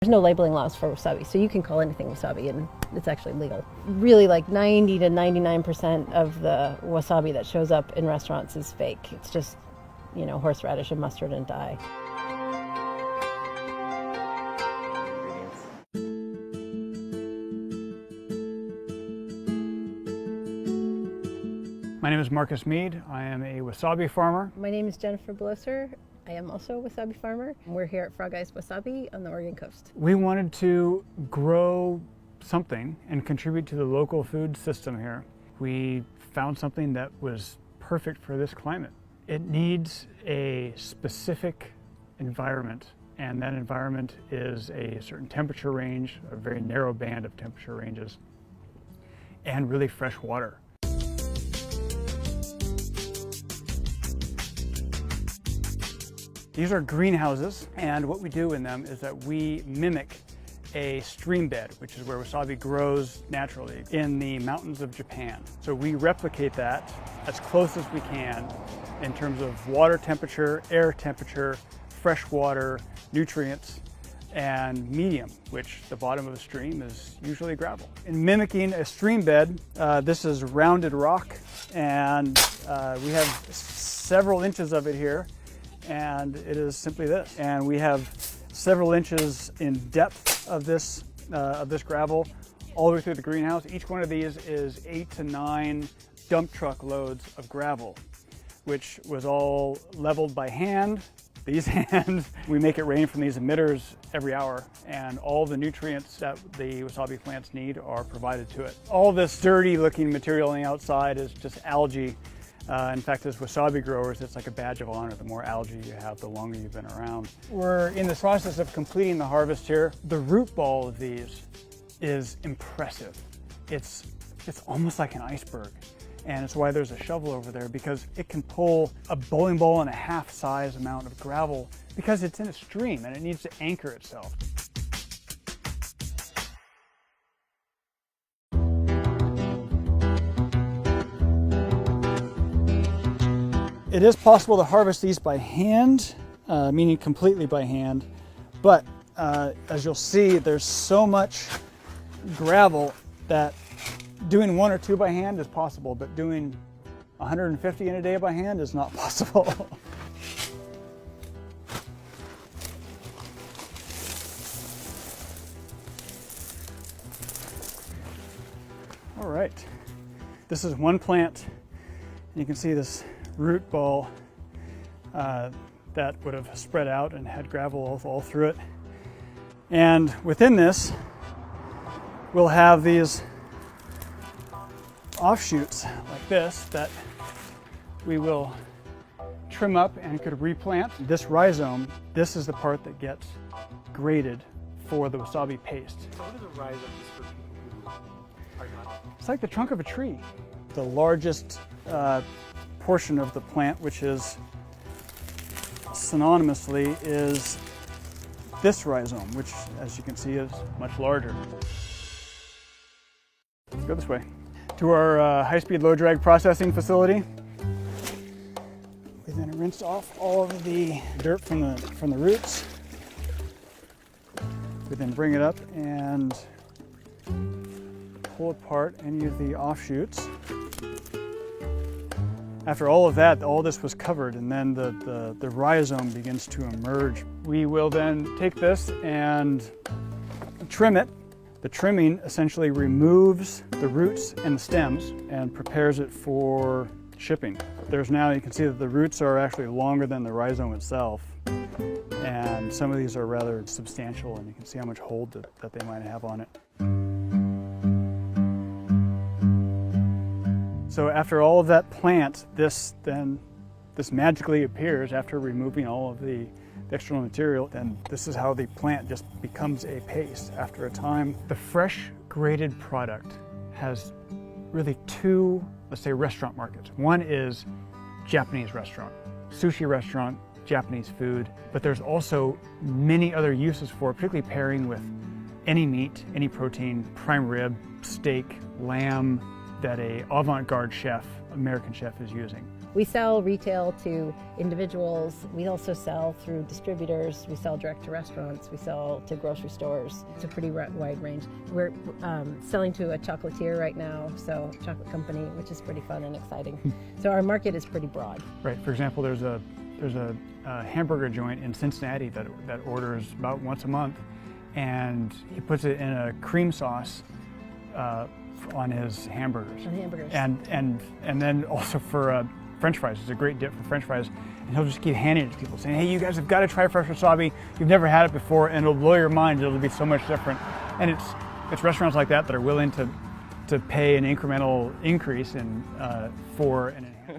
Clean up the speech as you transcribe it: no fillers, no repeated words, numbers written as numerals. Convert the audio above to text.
There's no labeling laws for wasabi, so you can call anything wasabi and it's actually legal. Really, like 90 to 99% of the wasabi that shows up in restaurants is fake. It's just, you know, horseradish and mustard and dye. My name is Marcus Mead. I am a wasabi farmer. My name is Jennifer Blosser. I am also a wasabi farmer. We're here at Frog Eyes Wasabi on the Oregon coast. We wanted to grow something and contribute to the local food system here. We found something that was perfect for this climate. It needs a specific environment, and that environment is a certain temperature range, a very narrow band of temperature ranges, and really fresh water. These are greenhouses, and what we do in them is that we mimic a stream bed, which is where wasabi grows naturally in the mountains of Japan. So we replicate that as close as we can in terms of water temperature, air temperature, fresh water, nutrients, and medium, which the bottom of a stream is usually gravel. In mimicking a stream bed, this is rounded rock, and we have several inches of it here. And it is simply this. And we have several inches in depth of this gravel all the way through the greenhouse. Each one of these is 8 to 9 dump truck loads of gravel, which was all leveled by hand. These hands, we make it rain from these emitters every hour, and all the nutrients that the wasabi plants need are provided to it. All this dirty looking material on the outside is just algae. In fact, as wasabi growers, it's like a badge of honor. The more algae you have, the longer you've been around. We're in the process of completing the harvest here. The root ball of these is impressive. It's almost like an iceberg. And it's why there's a shovel over there, because it can pull a bowling ball and a half size amount of gravel because it's in a stream and it needs to anchor itself. It is possible to harvest these by hand, meaning completely by hand, but as you'll see, there's so much gravel that doing 1 or 2 by hand is possible, but doing 150 in a day by hand is not possible. All right, this is one plant, and you can see this root ball that would have spread out and had gravel all through it. And within this, we'll have these offshoots like this that we will trim up and could replant. This rhizome, this is the part that gets graded for the wasabi paste. So what is a rhizome for people who are not? It's like the trunk of a tree. The largest portion of the plant, which is synonymously, is this rhizome, which, as you can see, is much larger. Let's go this way to our high-speed low drag processing facility. We then rinse off all of the dirt from the roots. We then bring it up and pull apart any of the offshoots. After all of that, all this was covered, and then the rhizome begins to emerge. We will then take this and trim it. The trimming essentially removes the roots and the stems and prepares it for shipping. There's now, you can see that the roots are actually longer than the rhizome itself, and some of these are rather substantial, and you can see how much hold that they might have on it. So after all of that plant, this magically appears after removing all of the external material, and this is how the plant just becomes a paste after a time. The fresh graded product has really 2, let's say, restaurant markets. One is Japanese restaurant, sushi restaurant, Japanese food, but there's also many other uses for it, particularly pairing with any meat, any protein, prime rib, steak, lamb, that a avant-garde chef, American chef, is using. We sell retail to individuals. We also sell through distributors. We sell direct to restaurants. We sell to grocery stores. It's a pretty wide range. We're selling to a chocolatier right now, so a chocolate company, which is pretty fun and exciting. So our market is pretty broad. Right. For example, there's a hamburger joint in Cincinnati that orders about once a month, and he puts it in a cream sauce on his hamburgers. On hamburgers. And then also for French fries. It's a great dip for French fries. And he'll just keep handing it to people, saying, hey, you guys have got to try fresh wasabi. You've never had it before, and it'll blow your mind. It'll be so much different. And it's restaurants like that that are willing to pay an incremental increase for an enhancement.